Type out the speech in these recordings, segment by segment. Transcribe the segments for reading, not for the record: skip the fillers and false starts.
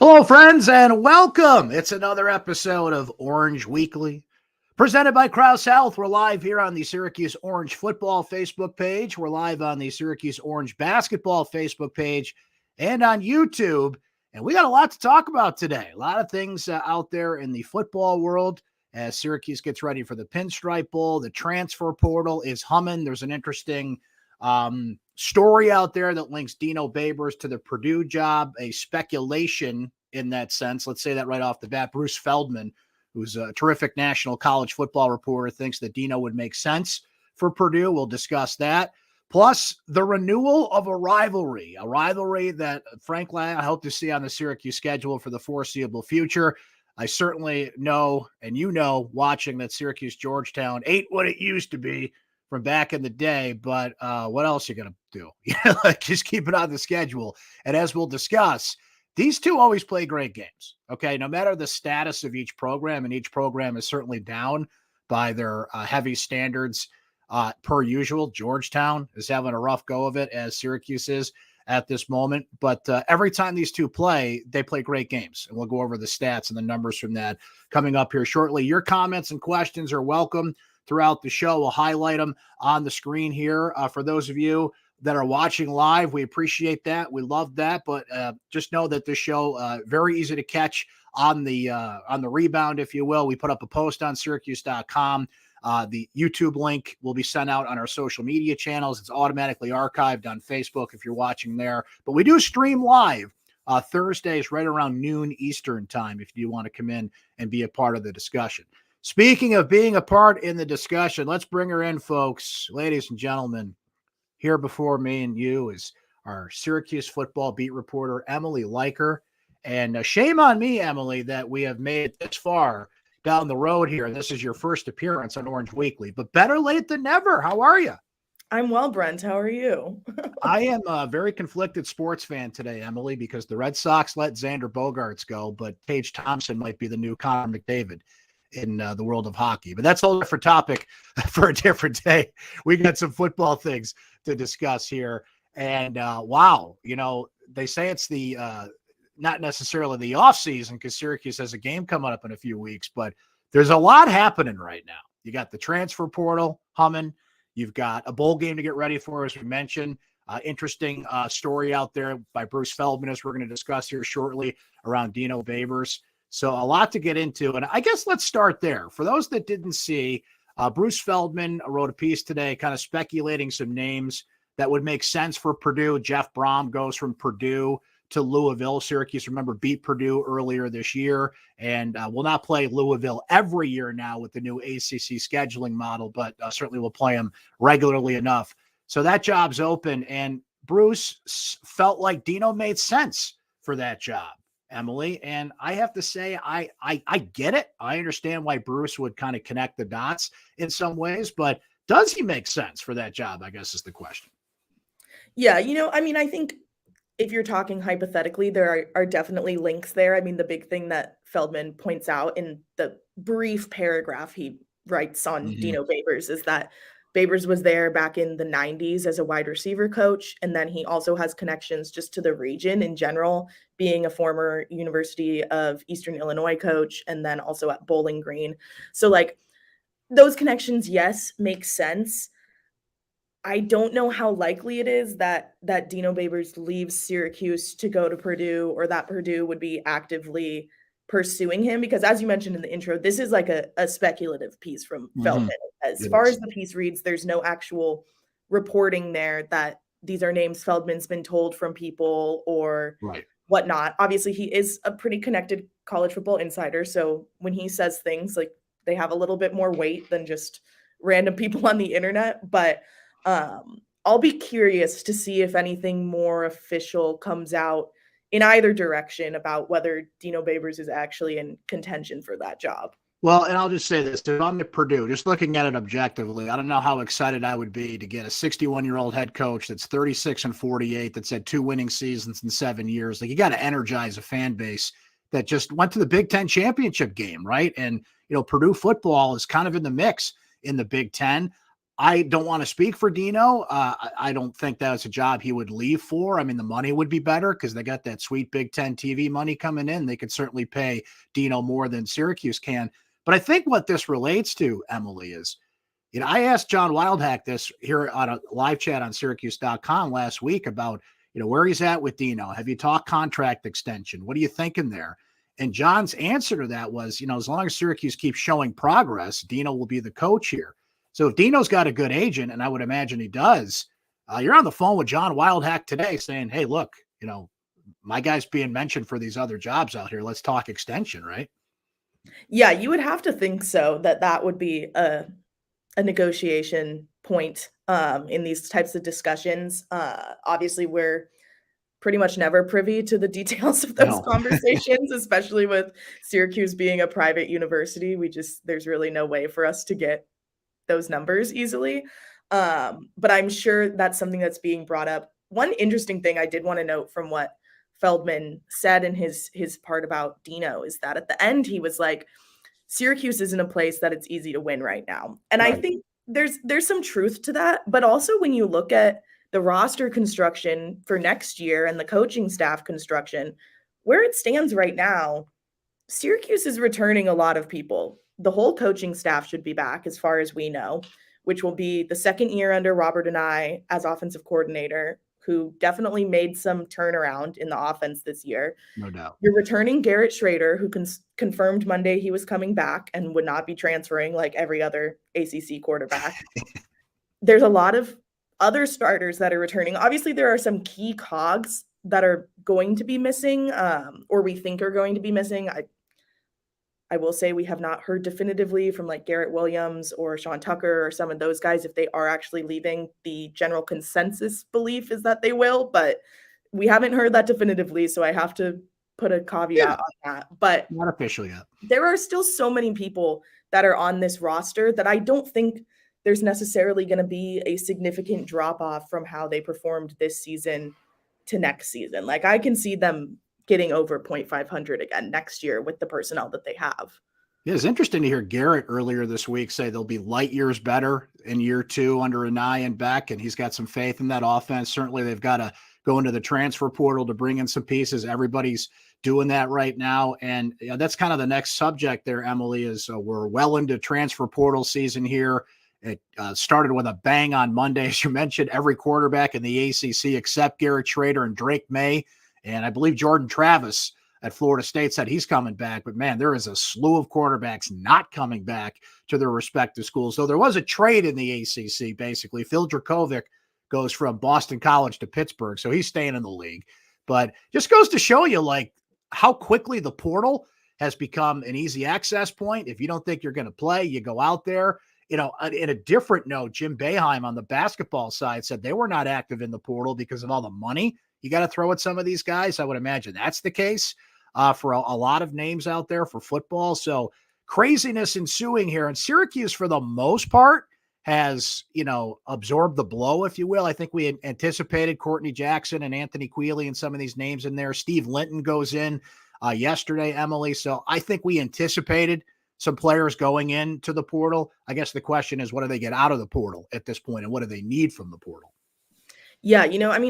Hello, friends, and welcome. It's another episode of Orange Weekly, presented by Crouse Health. We're live here on the Syracuse Orange Football Facebook page. We're live on the Syracuse Orange Basketball Facebook page and on YouTube. And we got a lot to talk about today. A lot of things out there in the football world as Syracuse gets ready for the Pinstripe Bowl. The transfer portal is humming. There's an interesting story out there that links Dino Babers to the Purdue job, a speculation in that sense. Let's say that right off the bat. Bruce Feldman, who's a terrific national college football reporter, thinks that Dino would make sense for Purdue. We'll discuss that. Plus, the renewal of a rivalry that, frankly, I hope to see on the Syracuse schedule for the foreseeable future. I certainly know, and you know, watching that Syracuse-Georgetown ain't what it used to be from back in the day, but what else are you going to do? Just keep it on the schedule. And as we'll discuss, these two always play great games, okay? No matter the status of each program, and each program is certainly down by their heavy standards per usual. Georgetown is having a rough go of it, as Syracuse is at this moment. But every time these two play, they play great games. And we'll go over the stats and the numbers from that coming up here shortly. Your comments and questions are welcome throughout the show. We'll highlight them on the screen here. For those of you that are watching live, we appreciate that. We love that. But just know that this show, very easy to catch on the rebound, if you will. We put up a post on syracuse.com. The YouTube link will be sent out on our social media channels. It's automatically archived on Facebook if you're watching there. But we do stream live Thursdays right around noon Eastern time if you want to come in and be a part of the discussion. Speaking of being a part in the discussion, let's bring her in, folks. Ladies and gentlemen, here before me and you is our Syracuse football beat reporter, Emily Leiker. And shame on me, Emily, that we have made it this far down the road here. This is your first appearance on Orange Weekly, but better late than never. How are you? I'm well, Brent. How are you? I am a very conflicted sports fan today, Emily, because the Red Sox let Xander Bogaerts go, but Tage Thompson might be the new Connor McDavid in the world of hockey. But that's a whole different topic for a different day. We got some football things to discuss here. And wow, they say it's the not necessarily the off season because Syracuse has a game coming up in a few weeks, but there's a lot happening right now. You got the transfer portal humming. You've got a bowl game to get ready for, as we mentioned. Interesting story out there by Bruce Feldman, as we're going to discuss here shortly, around Dino Babers. So a lot to get into. And I guess let's start there. For those that didn't see, Bruce Feldman wrote a piece today kind of speculating some names that would make sense for Purdue. Jeff Brom goes from Purdue to Louisville. Syracuse, remember, beat Purdue earlier this year and will not play Louisville every year now with the new ACC scheduling model, but certainly will play them regularly enough. So that job's open, and Bruce felt like Dino made sense for that job, Emily. And I have to say, I get it. I understand why Bruce would kind of connect the dots in some ways, but does he make sense for that job, I guess is the question. Yeah, I think if you're talking hypothetically, there are definitely links there. I mean, the big thing that Feldman points out in the brief paragraph he writes on Dino Babers is that Babers was there back in the 90s as a wide receiver coach. And then he also has connections just to the region in general, being a former University of Eastern Illinois coach, and then also at Bowling Green. So like those connections, yes, make sense. I don't know how likely it is that Dino Babers leaves Syracuse to go to Purdue, or that Purdue would be actively pursuing him, because as you mentioned in the intro, this is like a speculative piece from Feldman. As far as the piece reads, there's no actual reporting there that these are names Feldman's been told from people or whatnot. Obviously, he is a pretty connected college football insider, so when he says things, like, they have a little bit more weight than just random people on the internet. But I'll be curious to see if anything more official comes out in either direction about whether Dino Babers is actually in contention for that job. Well, and I'll just say this, if I'm at Purdue, just looking at it objectively, I don't know how excited I would be to get a 61-year-old head coach that's 36-48, that's had 2 winning seasons in 7 years. Like, you got to energize a fan base that just went to the Big Ten championship game, right? And, Purdue football is kind of in the mix in the Big Ten. I don't want to speak for Dino. I don't think that's a job he would leave for. I mean, the money would be better because they got that sweet Big Ten TV money coming in. They could certainly pay Dino more than Syracuse can. But I think what this relates to, Emily, is, I asked John Wildhack this here on a live chat on syracuse.com last week about, where he's at with Dino. Have you talked contract extension? What are you thinking there? And John's answer to that was, as long as Syracuse keeps showing progress, Dino will be the coach here. So if Dino's got a good agent, and I would imagine he does, you're on the phone with John Wildhack today saying, hey, look, my guy's being mentioned for these other jobs out here. Let's talk extension, right? Yeah, you would have to think so, that would be a negotiation point in these types of discussions. Obviously, we're pretty much never privy to the details of those conversations, especially with Syracuse being a private university. There's really no way for us to get those numbers easily. But I'm sure that's something that's being brought up. One interesting thing I did want to note from what Feldman said in his part about Dino is that at the end, he was like, Syracuse isn't a place that it's easy to win right now. And right. I think there's some truth to that. But also when you look at the roster construction for next year and the coaching staff construction, where it stands right now, Syracuse is returning a lot of people. The whole coaching staff should be back as far as we know, which will be the second year under Robert and I as offensive coordinator, who definitely made some turnaround in the offense this year. No doubt. You're returning Garrett Schrader, who confirmed Monday he was coming back and would not be transferring like every other ACC quarterback. There's a lot of other starters that are returning. Obviously, there are some key cogs that are going to be missing, or we think are going to be missing. I will say we have not heard definitively from like Garrett Williams or Sean Tucker or some of those guys if they are actually leaving. The general consensus belief is that they will, but we haven't heard that definitively, so I have to put a caveat on that. But not official yet. There are still so many people that are on this roster that I don't think there's necessarily going to be a significant drop-off from how they performed this season to next season. Like I can see them getting over 0.500 again next year with the personnel that they have. Yeah, it's interesting to hear Garrett earlier this week say they'll be light years better in year two under Anai and Beck, and he's got some faith in that offense. Certainly they've got to go into the transfer portal to bring in some pieces. Everybody's doing that right now. And that's kind of the next subject there, Emily, is we're well into transfer portal season here. It started with a bang on Monday. As you mentioned, every quarterback in the ACC except Garrett Schrader and Drake May. And I believe Jordan Travis at Florida State said he's coming back. But, man, there is a slew of quarterbacks not coming back to their respective schools. So there was a trade in the ACC, basically. Phil Dracovic goes from Boston College to Pittsburgh, so he's staying in the league. But just goes to show you, like, how quickly the portal has become an easy access point. If you don't think you're going to play, you go out there. In a different note, Jim Boeheim on the basketball side said they were not active in the portal because of all the money you got to throw at some of these guys. I would imagine that's the case for a lot of names out there for football. So craziness ensuing here. And Syracuse, for the most part, has, absorbed the blow, if you will. I think we anticipated Courtney Jackson and Anthony Quealy and some of these names in there. Steve Linton goes in yesterday, Emily. So I think we anticipated some players going into the portal. I guess the question is, what do they get out of the portal at this point, and what do they need from the portal? Yeah,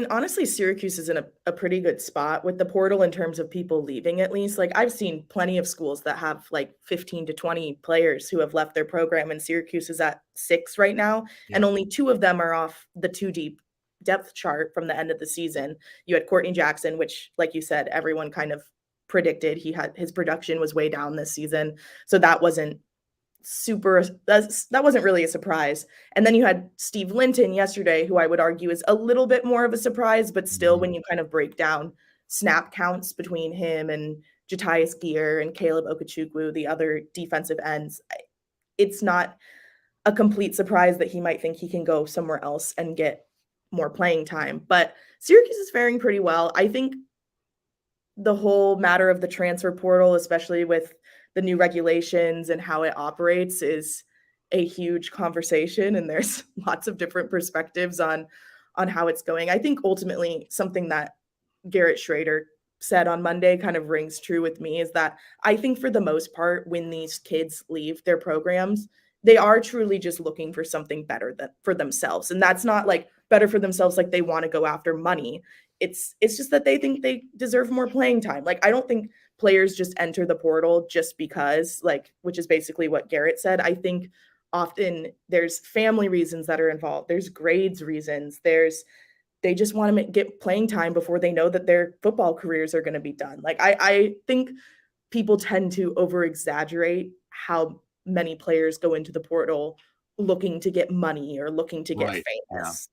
honestly, Syracuse is in a pretty good spot with the portal in terms of people leaving, at least. Like, I've seen plenty of schools that have like 15 to 20 players who have left their program, and Syracuse is at 6 right now. Yeah. And only 2 of them are off the 2-deep depth chart from the end of the season. You had Courtney Jackson, which, like you said, everyone kind of predicted his production was way down this season. So that wasn't that wasn't really a surprise. And then you had Steve Linton yesterday, who I would argue is a little bit more of a surprise, but still, when you kind of break down snap counts between him and Jatius Gear and Caleb Okechukwu, the other defensive ends, it's not a complete surprise that he might think he can go somewhere else and get more playing time. But Syracuse is faring pretty well. I think the whole matter of the transfer portal, especially with the new regulations and how it operates, is a huge conversation, and there's lots of different perspectives on how it's going. I think ultimately something that Garrett Schrader said on Monday kind of rings true with me is that I think for the most part, when these kids leave their programs, they are truly just looking for something better for themselves. And that's not like better for themselves, like they want to go after money. It's just that they think they deserve more playing time. Like, I don't think players just enter the portal just because, like, which is basically what Garrett said. I think often there's family reasons that are involved. There's grades reasons. They just want to get playing time before they know that their football careers are going to be done. Like, I think people tend to over exaggerate how many players go into the portal looking to get money or looking to get Right. famous.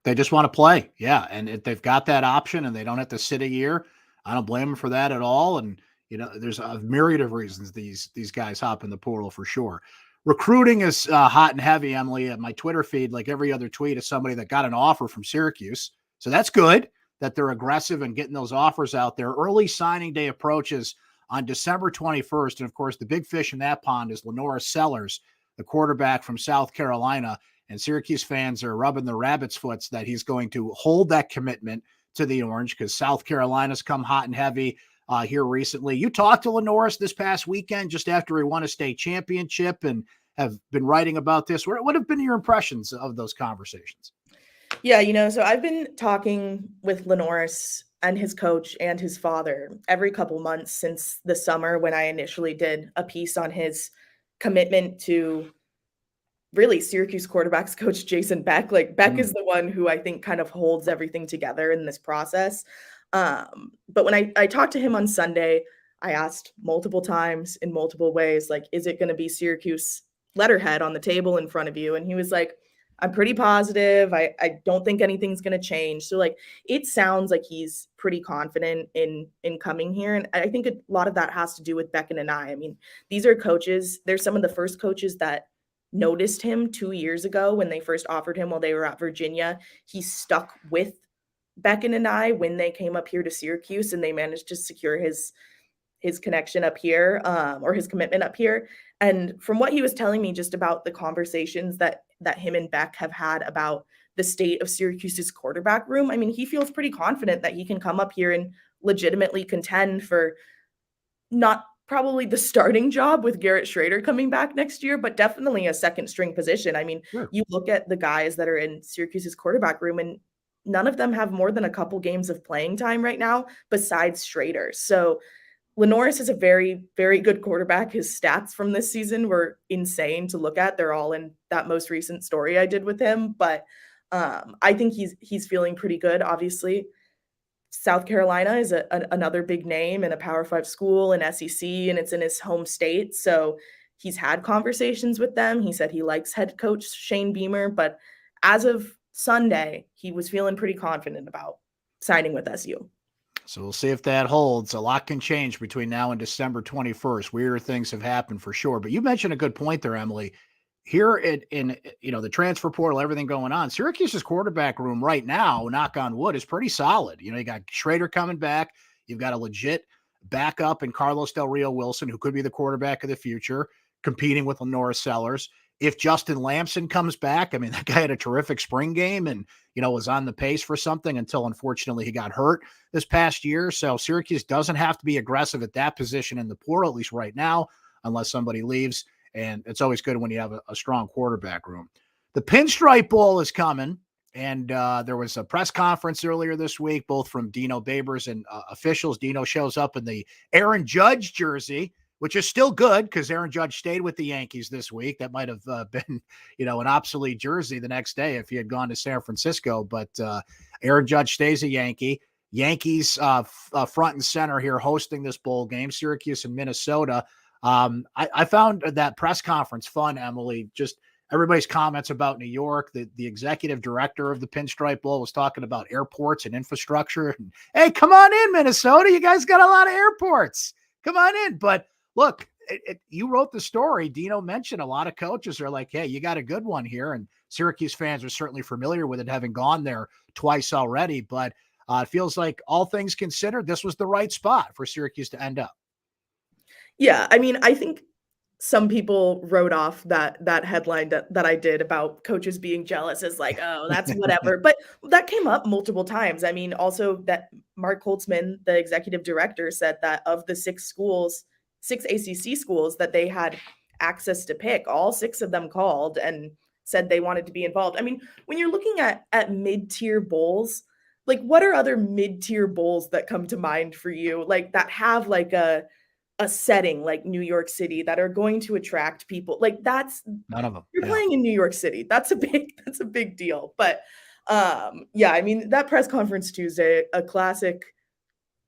They just want to play. Yeah. And if they've got that option and they don't have to sit a year, I don't blame them for that at all. And, there's a myriad of reasons these guys hop in the portal for sure. Recruiting is hot and heavy, Emily. At my Twitter feed, like every other tweet, is somebody that got an offer from Syracuse. So that's good that they're aggressive and getting those offers out there. Early signing day approaches on December 21st. And of course, the big fish in that pond is Lenora Sellers, the quarterback from South Carolina. And Syracuse fans are rubbing their rabbit's foots that he's going to hold that commitment to the Orange, because South Carolina's come hot and heavy here recently. You talked to Lenora this past weekend just after he won a state championship and have been writing about this. What have been your impressions of those conversations? Yeah, so I've been talking with Lenoris and his coach and his father every couple months since the summer, when I initially did a piece on his commitment to really Syracuse quarterbacks coach Jason Beck. Like, Beck is the one who I think kind of holds everything together in this process. But when I talked to him on Sunday, I asked multiple times in multiple ways, like, is it going to be Syracuse letterhead on the table in front of you? And he was like, I'm pretty positive. I don't think anything's going to change. So, like, it sounds like he's pretty confident in coming here. And I think a lot of that has to do with Beck and I. I mean, these are coaches. They're some of the first coaches that noticed him 2 years ago when they first offered him while they were at Virginia. He stuck with Becken and I when they came up here to Syracuse, and they managed to secure his connection up here, or his commitment up here. And from what he was telling me just about the conversations that him and Beck have had about the state of Syracuse's quarterback room, I mean, he feels pretty confident that he can come up here and legitimately contend for not probably the starting job with Garrett Schrader coming back next year, but definitely a second string position. I mean, Sure. You look at the guys that are in Syracuse's quarterback room, and none of them have more than a couple games of playing time right now besides Schrader. So Lenoris is a very, very good quarterback. His stats from this season were insane to look at. They're all in that most recent story I did with him. But I think he's feeling pretty good. Obviously, South Carolina is another big name in a Power 5 school in SEC, and it's in his home state. So he's had conversations with them. He said he likes head coach Shane Beamer, but as of Sunday, he was feeling pretty confident about signing with SU. So we'll see if that holds. A lot can change between now and December 21st. Weirder things have happened for sure. But you mentioned a good point there, Emily. Here in the transfer portal, everything going on, Syracuse's quarterback room right now, knock on wood, is pretty solid. You got Schrader coming back. You've got a legit backup in Carlos Del Rio Wilson, who could be the quarterback of the future, competing with Lenora Sellers. If Justin Lamson comes back, I mean, that guy had a terrific spring game and, was on the pace for something until, unfortunately, he got hurt this past year. So Syracuse doesn't have to be aggressive at that position in the portal, at least right now, unless somebody leaves. And it's always good when you have a strong quarterback room. The Pinstripe Bowl is coming. And there was a press conference earlier this week, both from Dino Babers and officials. Dino shows up in the Aaron Judge jersey, which is still good because Aaron Judge stayed with the Yankees this week. That might have been, an obsolete jersey the next day if he had gone to San Francisco. But Aaron Judge stays a Yankee. Yankees front and center here hosting this bowl game, Syracuse and Minnesota. I found that press conference fun, Emily. Just everybody's comments about New York. The executive director of the Pinstripe Bowl was talking about airports and infrastructure. And, hey, come on in, Minnesota. You guys got a lot of airports. Come on in. But look, you wrote the story. Dino mentioned a lot of coaches are like, hey, you got a good one here. And Syracuse fans are certainly familiar with it, having gone there twice already. But it feels like, all things considered, this was the right spot for Syracuse to end up. Yeah, I mean, I think some people wrote off that headline that I did about coaches being jealous as like, oh, that's whatever. But that came up multiple times. I mean, also that Mark Holtzman, the executive director, said that of the six ACC schools that they had access to pick. All 6 of them called and said they wanted to be involved. I mean, when you're looking at mid-tier bowls, like what are other mid-tier bowls that come to mind for you, like that have like a setting like New York City that are going to attract people? Like that's None of them. you're playing in New York City. That's a big deal. But yeah, I mean, that press conference Tuesday, a classic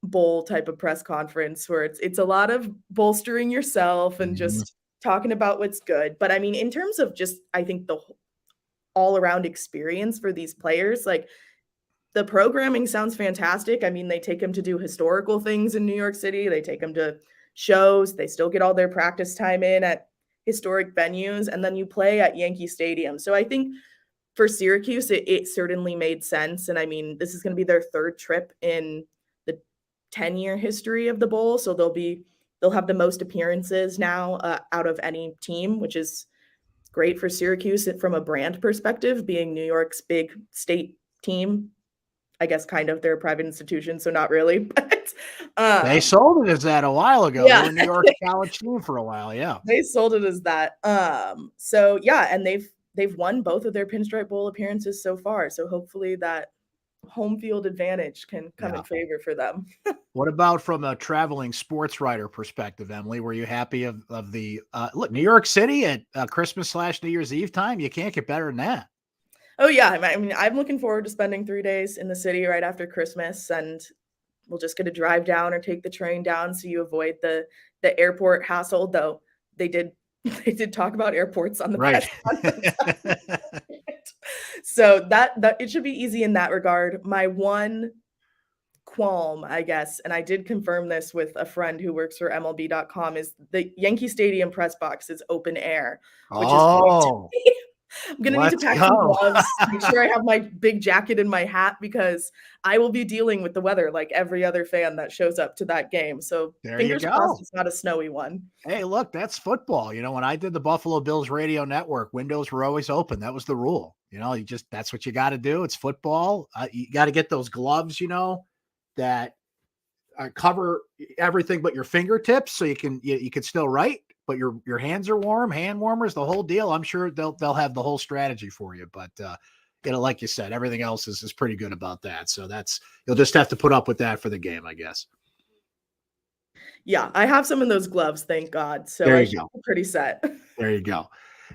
bowl type of press conference where it's a lot of bolstering yourself and just talking about what's good. But I mean, in terms of just, I think the all around experience for these players, like the programming sounds fantastic. I mean, they take them to do historical things in New York City. They take them to shows. They still get all their practice time in at historic venues, and then you play at Yankee Stadium. So I think for Syracuse, it certainly made sense. And I mean, this is going to be their 3rd trip in the 10-year history of the bowl. So they'll have the most appearances now out of any team, which is great for Syracuse from a brand perspective, being New York's big state team. I guess kind of, they're a private institution, so not really, but they sold it as that a while ago. Yeah. They were New York college team for a while. Yeah. They sold it as that. So yeah, and they've won both of their Pinstripe Bowl appearances so far. So hopefully that home field advantage can come in favor for them. What about from a traveling sports writer perspective, Emily? Were you happy of the look, New York City at Christmas/New Year's Eve time? You can't get better than that. Oh yeah, I mean, I'm looking forward to spending 3 days in the city right after Christmas, and we'll just get to drive down or take the train down, so you avoid the airport hassle. Though they did talk about airports on the press conference. So that it should be easy in that regard. My one qualm, I guess, and I did confirm this with a friend who works for MLB.com, is the Yankee Stadium press box is open air, which is great to me. I'm going to need to pack some gloves, make sure I have my big jacket and my hat, because I will be dealing with the weather like every other fan that shows up to that game. So fingers crossed it's not a snowy one. Hey, look, that's football. You know, when I did the Buffalo Bills radio network, windows were always open. That was the rule. You know, that's what you got to do. It's football. You got to get those gloves, you know, that cover everything but your fingertips, so you can still write, but your hands are warm, hand warmers, the whole deal. I'm sure they'll have the whole strategy for you, but you know, like you said, everything else is pretty good about that. So you'll just have to put up with that for the game, I guess. Yeah, I have some of those gloves, thank God. So there I you go. should be pretty set. There you go.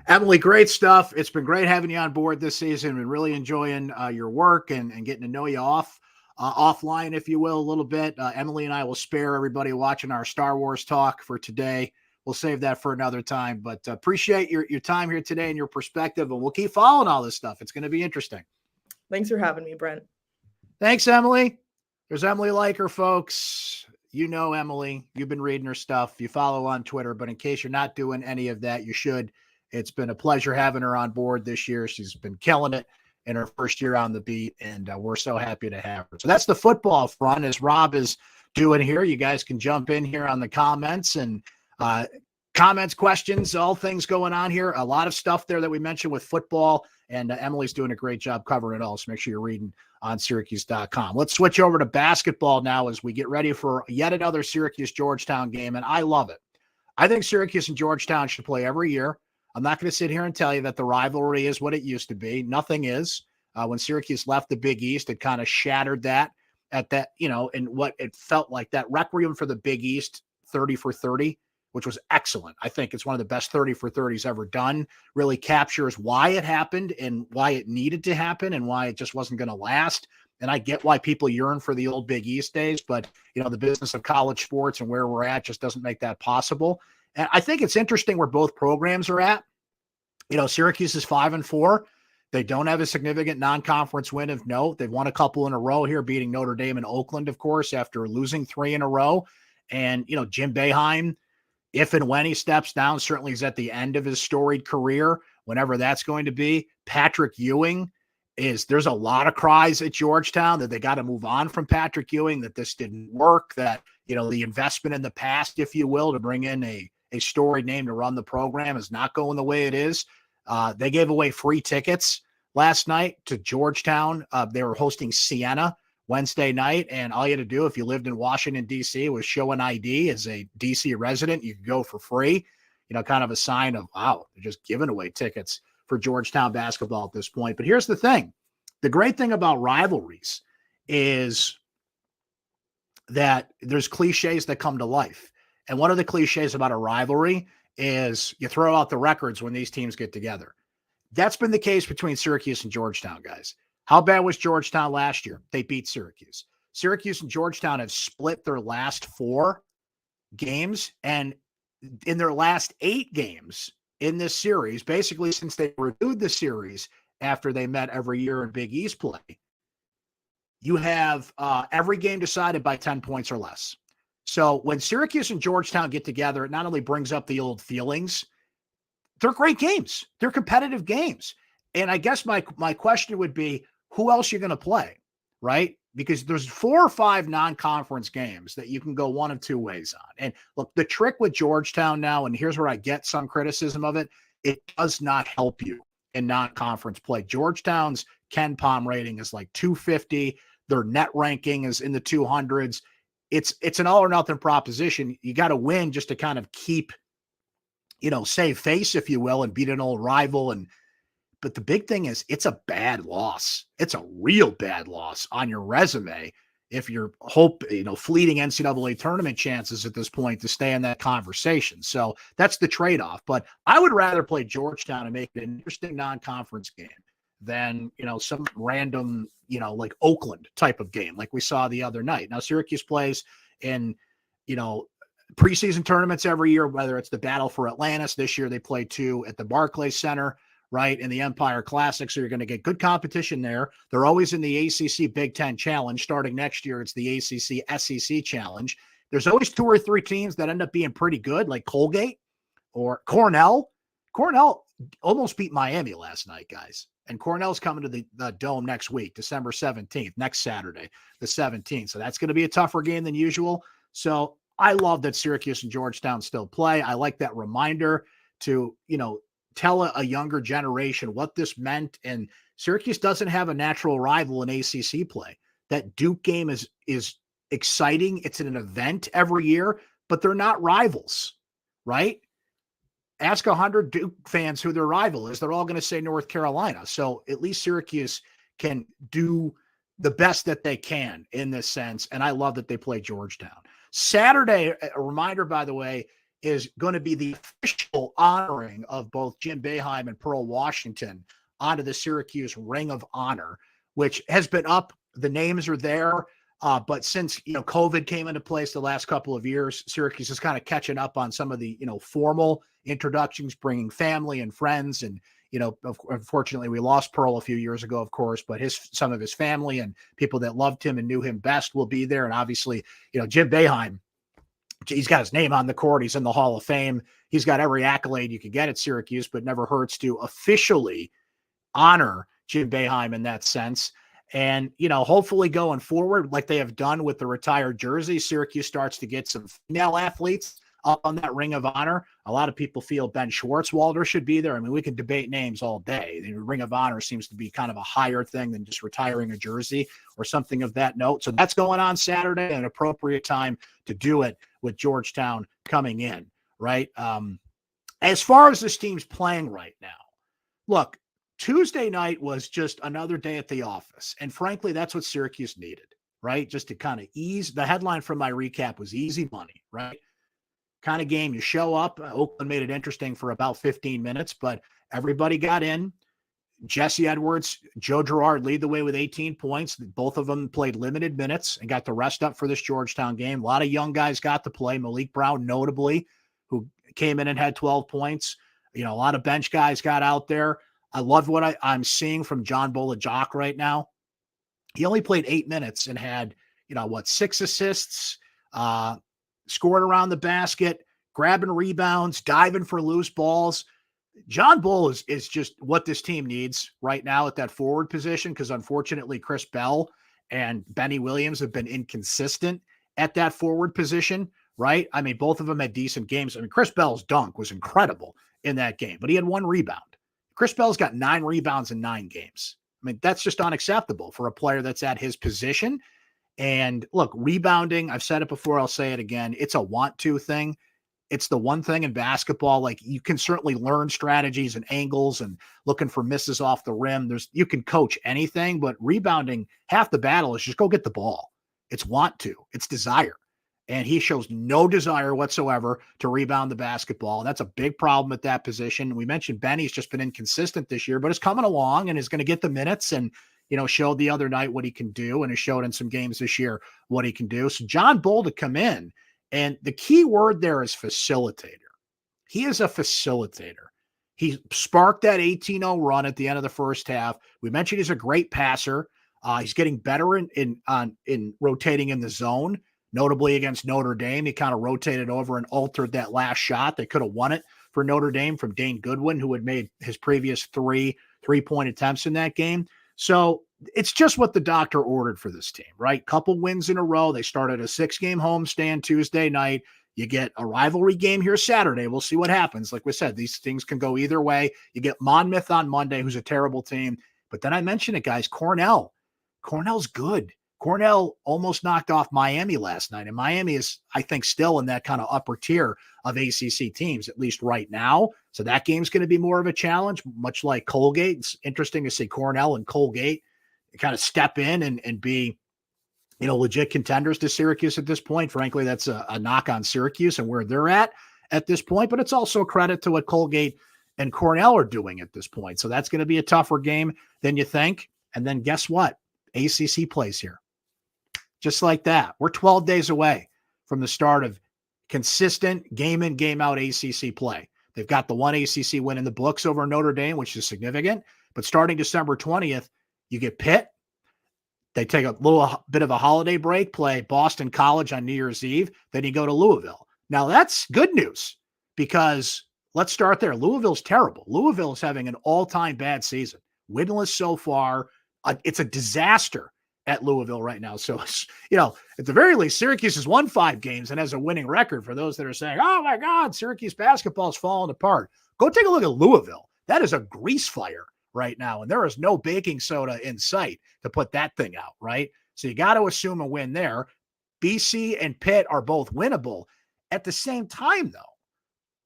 Emily, great stuff. It's been great having you on board this season. Been really enjoying your work and getting to know you offline, if you will, a little bit. Emily and I will spare everybody watching our Star Wars talk for today. We'll save that for another time, but appreciate your time here today and your perspective, and we'll keep following all this stuff. It's going to be interesting. Thanks for having me, Brent. Thanks, Emily. There's Emily Leiker, folks. You know Emily. You've been reading her stuff. You follow on Twitter, but in case you're not doing any of that, you should. It's been a pleasure having her on board this year. She's been killing it in her first year on the beat, and we're so happy to have her. So that's the football front, as Rob is doing here. You guys can jump in here on the comments and questions, all things going on here. A lot of stuff there that we mentioned with football, and Emily's doing a great job covering it all. So make sure you're reading on syracuse.com. Let's switch over to basketball now as we get ready for yet another Syracuse-Georgetown game, and I love it. I think Syracuse and Georgetown should play every year. I'm not going to sit here and tell you that the rivalry is what it used to be. Nothing is. When Syracuse left the Big East, it kind of shattered that at that, you know, and what it felt like that requiem for the Big East 30 for 30, which was excellent. I think it's one of the best 30 for 30s ever done. Really captures why it happened and why it needed to happen and why it just wasn't going to last. And I get why people yearn for the old Big East days, but you know, the business of college sports and where we're at just doesn't make that possible. And I think it's interesting where both programs are at. You know, Syracuse is 5-4. They don't have a significant non-conference win of note. They've won a couple in a row here, beating Notre Dame and Oakland, of course, after losing 3 in a row. And, you know, Jim Boeheim, if and when he steps down, certainly is at the end of his storied career, whenever that's going to be. Patrick Ewing there's a lot of cries at Georgetown that they got to move on from Patrick Ewing, that this didn't work, that, you know, the investment in the past, if you will, to bring in a storied name to run the program is not going the way it is. They gave away free tickets last night to Georgetown. They were hosting Siena Wednesday night, and all you had to do if you lived in Washington, D.C., was show an ID as a D.C. resident. You could go for free. kind of a sign of, wow, they're just giving away tickets for Georgetown basketball at this point. But here's the thing. The great thing about rivalries is that there's cliches that come to life. And one of the cliches about a rivalry is you throw out the records when these teams get together. That's been the case between Syracuse and Georgetown, guys. How bad was Georgetown last year? They beat Syracuse. Syracuse and Georgetown have split their last 4 games, and in their last 8 games in this series, basically since they renewed the series after they met every year in Big East play, you have every game decided by 10 points or less. So when Syracuse and Georgetown get together, it not only brings up the old feelings, they're great games. They're competitive games. And I guess my question would be, who else you're going to play, right? Because there's 4 or 5 non-conference games that you can go one of 2 ways on. And look, the trick with Georgetown now, and here's where I get some criticism of it, it does not help you in non-conference play. Georgetown's Ken Pom rating is like 250. Their net ranking is in the 200s. It's an all or nothing proposition. You got to win just to kind of keep, save face, if you will, and beat an old rival. But the big thing is it's a bad loss. It's a real bad loss on your resume if you're fleeting NCAA tournament chances at this point to stay in that conversation. So that's the trade-off. But I would rather play Georgetown and make it an interesting non-conference game than, some random, like Oakland type of game like we saw the other night. Now, Syracuse plays in, preseason tournaments every year, whether it's the Battle for Atlantis. This year they play 2 at the Barclays Center, right, in the Empire Classic. So you're going to get good competition there. They're always in the ACC Big Ten Challenge. Starting next year, it's the ACC SEC Challenge. There's always 2 or 3 teams that end up being pretty good, like Colgate or Cornell. Cornell almost beat Miami last night, guys. And Cornell's coming to the Dome next week, December 17th, next Saturday, the 17th. So that's going to be a tougher game than usual. So I love that Syracuse and Georgetown still play. I like that reminder to, tell a younger generation what this meant. And Syracuse doesn't have a natural rival in ACC play. That Duke game is exciting. It's an event every year, but they're not rivals, right? Ask 100 Duke fans who their rival is. They're all going to say North Carolina. So at least Syracuse can do the best that they can in this sense. And I love that they play Georgetown. Saturday, a reminder, by the way, is going to be the official honoring of both Jim Boeheim and Pearl Washington onto the Syracuse Ring of Honor, which has been up. The names are there. But since, COVID came into place the last couple of years, Syracuse is kind of catching up on some of the, formal introductions, bringing family and friends. And, unfortunately, we lost Pearl a few years ago, of course, but some of his family and people that loved him and knew him best will be there. And obviously, Jim Boeheim, he's got his name on the court. He's in the Hall of Fame. He's got every accolade you could get at Syracuse, but never hurts to officially honor Jim Boeheim in that sense. And, hopefully going forward, like they have done with the retired jersey, Syracuse starts to get some female athletes up on that Ring of Honor. A lot of people feel Ben Schwartzwalder should be there. I mean, we can debate names all day. The Ring of Honor seems to be kind of a higher thing than just retiring a jersey or something of that note. So that's going on Saturday, an appropriate time to do it with Georgetown coming in, right? As far as this team's playing right now, look, Tuesday night was just another day at the office. And frankly, that's what Syracuse needed, right? Just to kind of ease. The headline from my recap was easy money, right? Kind of game. You show up. Oakland made it interesting for about 15 minutes, but everybody got in. Jesse Edwards, Joe Girard lead the way with 18 points. Both of them played limited minutes and got the rest up for this Georgetown game. A lot of young guys got to play. Malik Brown, notably, who came in and had 12 points. A lot of bench guys got out there. I love what I'm seeing from John Bolajok right now. He only played 8 minutes and had, 6 assists, scored around the basket, grabbing rebounds, diving for loose balls. John Bull is just what this team needs right now at that forward position, because unfortunately Chris Bell and Benny Williams have been inconsistent at that forward position, right? I mean, both of them had decent games. I mean, Chris Bell's dunk was incredible in that game, but he had 1 rebound. Chris Bell's got 9 rebounds in 9 games. I mean, that's just unacceptable for a player that's at his position. And look, rebounding, I've said it before, I'll say it again. It's a want to thing. it's the one thing in basketball. Like, you can certainly learn strategies and angles and looking for misses off the rim. You can coach anything, but rebounding, half the battle is just go get the ball. It's want to, it's desire. And he shows no desire whatsoever to rebound the basketball. And that's a big problem at that position. We mentioned Benny's just been inconsistent this year, but is coming along and is going to get the minutes and, showed the other night what he can do, and has showed in some games this year what he can do. So John Bull to come in, and the key word there is facilitator. He is a facilitator. He sparked that 18-0 run at the end of the first half. We mentioned he's a great passer. He's getting better in rotating in the zone, notably against Notre Dame. He kind of rotated over and altered that last shot. They could have won it for Notre Dame from Dane Goodwin, who had made his previous three-point attempts in that game. So it's just what the doctor ordered for this team, right? Couple wins in a row. They started a 6-game homestand Tuesday night. You get a rivalry game here Saturday. We'll see what happens. Like we said, these things can go either way. You get Monmouth on Monday, who's a terrible team. But then I mentioned it, guys, Cornell. Cornell's good. Cornell almost knocked off Miami last night. And Miami is, I think, still in that kind of upper tier of ACC teams, at least right now. So that game's going to be more of a challenge, much like Colgate. It's interesting to see Cornell and Colgate kind of step in and be, legit contenders to Syracuse at this point. Frankly, that's a knock on Syracuse and where they're at this point. But it's also a credit to what Colgate and Cornell are doing at this point. So that's going to be a tougher game than you think. And then guess what? ACC plays here. Just like that. We're 12 days away from the start of consistent game in, game out ACC play. They've got the one ACC win in the books over Notre Dame, which is significant. But starting December 20th, you get Pitt. They take a little bit of a holiday break, play Boston College on New Year's Eve. Then you go to Louisville. Now, that's good news because let's start there. Louisville's terrible. Louisville is having an all-time bad season. Winless so far. It's a disaster at Louisville right now. So, at the very least, Syracuse has won 5 games and has a winning record. For those that are saying, oh my God, Syracuse basketball is falling apart. Go take a look at Louisville. That is a grease fire right now. And there is no baking soda in sight to put that thing out, right? So you got to assume a win there. BC and Pitt are both winnable. At the same time, though,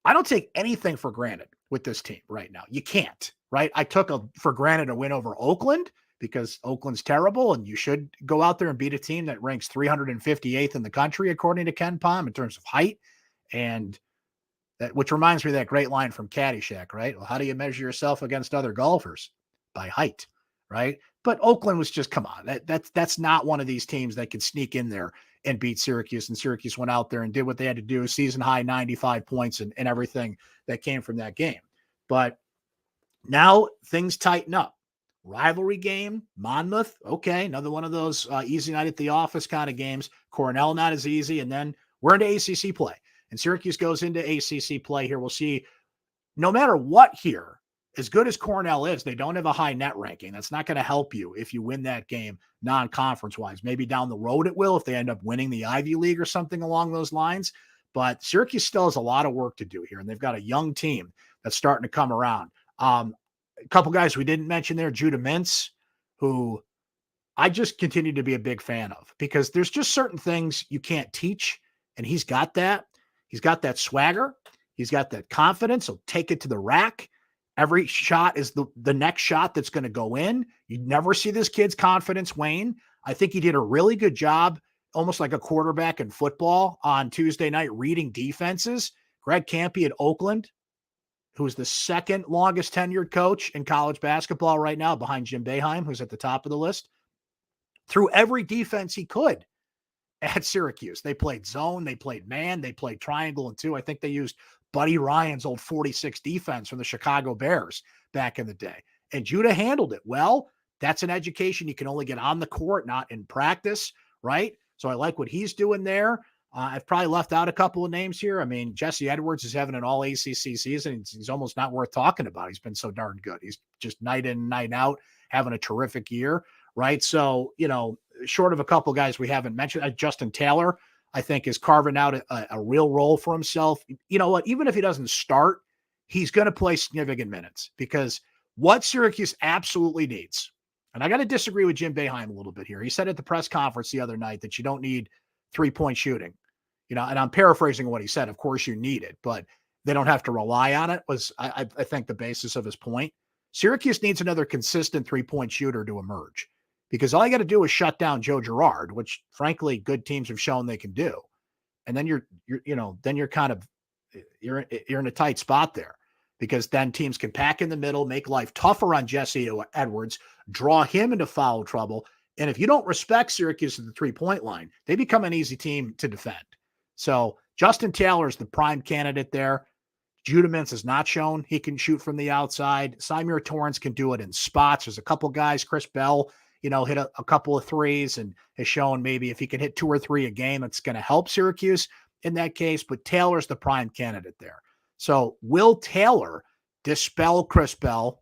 I don't take anything for granted with this team right now. You can't, right? I took for granted a win over Oakland, because Oakland's terrible, and you should go out there and beat a team that ranks 358th in the country, according to Ken Pom, in terms of height. And that, which reminds me of that great line from Caddyshack, right? Well, how do you measure yourself against other golfers? By height, right? But Oakland was just, come on, that's not one of these teams that could sneak in there and beat Syracuse. And Syracuse went out there and did what they had to do, season high 95 points and everything that came from that game. But now things tighten up. Rivalry game, Monmouth, okay, another one of those easy night at the office kind of games. Cornell, not as easy. And then we're into ACC play. And Syracuse goes into ACC play here. We'll see, no matter what here, as good as Cornell is, they don't have a high net ranking. That's not going to help you if you win that game non-conference-wise. Maybe down the road it will if they end up winning the Ivy League or something along those lines. But Syracuse still has a lot of work to do here, and they've got a young team that's starting to come around. A couple guys we didn't mention there, Judah Mintz, who I just continue to be a big fan of, because there's just certain things you can't teach, and he's got that. He's got that swagger. He's got that confidence. He'll take it to the rack. Every shot is the next shot that's going to go in. You never see this kid's confidence wane. I think he did a really good job, almost like a quarterback in football on Tuesday night, reading defenses. Greg Kampe at Oakland, who's the second longest tenured coach in college basketball right now, behind Jim Boeheim, who's at the top of the list, threw every defense he could at Syracuse. They played zone, they played man, they played triangle and 2. I think they used Buddy Ryan's old 46 defense from the Chicago Bears back in the day. And Judah handled it well. That's an education you can only get on the court, not in practice, right? So I like what he's doing there. I've probably left out a couple of names here. I mean, Jesse Edwards is having an all ACC season. He's almost not worth talking about. He's been so darn good. He's just night in, night out, having a terrific year, right? So, short of a couple of guys we haven't mentioned, Justin Taylor, I think, is carving out a real role for himself. You know what? Even if he doesn't start, he's going to play significant minutes, because what Syracuse absolutely needs, and I got to disagree with Jim Boeheim a little bit here. He said at the press conference the other night that you don't need 3-point shooting. and I'm paraphrasing what he said. Of course you need it, but they don't have to rely on it was, I think, the basis of his point. Syracuse needs another consistent 3-point shooter to emerge, because all you got to do is shut down Joe Girard, which frankly, good teams have shown they can do. And then you're in a tight spot there, because then teams can pack in the middle, make life tougher on Jesse Edwards, draw him into foul trouble. And if you don't respect Syracuse at the 3-point line, they become an easy team to defend. So Justin Taylor is the prime candidate there. Judamans has not shown he can shoot from the outside. Symir Torrance can do it in spots. There's a couple guys, Chris Bell, hit a couple of threes and has shown maybe if he can hit 2 or 3 a game, it's going to help Syracuse in that case. But Taylor's the prime candidate there. So will Taylor dispel Chris Bell,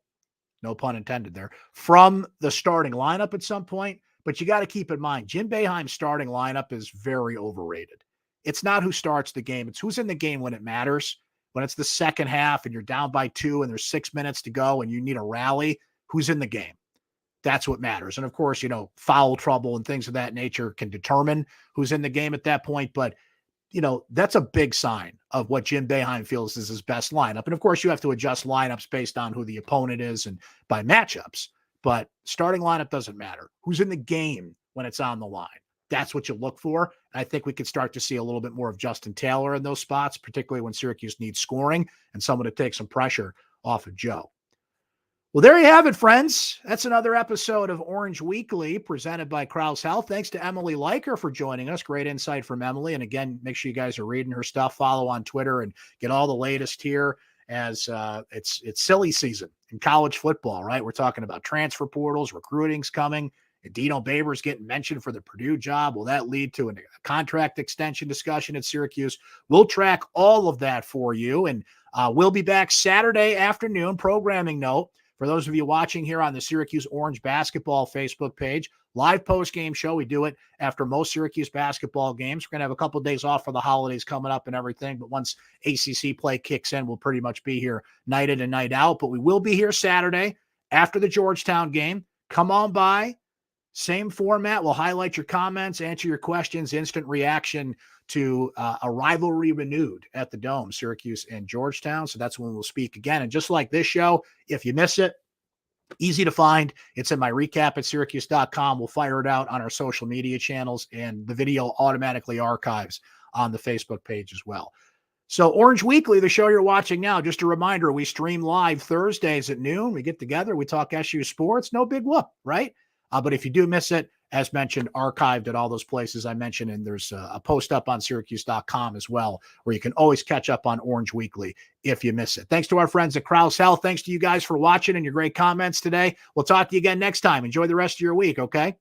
no pun intended there, from the starting lineup at some point? But you got to keep in mind, Jim Boeheim's starting lineup is very overrated. It's not who starts the game. It's who's in the game when it matters. When it's the second half and you're down by 2 and there's 6 minutes to go and you need a rally, who's in the game? That's what matters. And of course, foul trouble and things of that nature can determine who's in the game at that point. But, that's a big sign of what Jim Boeheim feels is his best lineup. And of course, you have to adjust lineups based on who the opponent is and by matchups. But starting lineup doesn't matter. Who's in the game when it's on the line? That's what you look for. I think we could start to see a little bit more of Justin Taylor in those spots, particularly when Syracuse needs scoring and someone to take some pressure off of Joe. Well, there you have it, friends. That's another episode of Orange Weekly presented by Crouse Health. Thanks to Emily Leiker for joining us. Great insight from Emily. And again, make sure you guys are reading her stuff. Follow on Twitter and get all the latest here as it's silly season in college football, right? We're talking about transfer portals, recruiting's coming. Dino Babers getting mentioned for the Purdue job. Will that lead to a contract extension discussion at Syracuse? We'll track all of that for you. And we'll be back Saturday afternoon. Programming note, for those of you watching here on the Syracuse Orange Basketball Facebook page, live post-game show. We do it after most Syracuse basketball games. We're going to have a couple of days off for the holidays coming up and everything. But once ACC play kicks in, we'll pretty much be here night in and night out. But we will be here Saturday after the Georgetown game. Come on by. Same format. We'll highlight your comments, answer your questions, instant reaction to a rivalry renewed at the Dome, Syracuse and Georgetown. So that's when we'll speak again. And just like this show, if you miss it, easy to find. It's in my recap at syracuse.com. We'll fire it out on our social media channels, and the video automatically archives on the Facebook page as well. So Orange Weekly, the show you're watching now, just a reminder, we stream live Thursdays at noon. We get together, we talk SU sports, no big whoop, right? But if you do miss it, as mentioned, archived at all those places I mentioned, and there's a post up on syracuse.com as well, where you can always catch up on Orange Weekly if you miss it. Thanks to our friends at Crouse Health. Thanks to you guys for watching and your great comments today. We'll talk to you again next time. Enjoy the rest of your week, okay?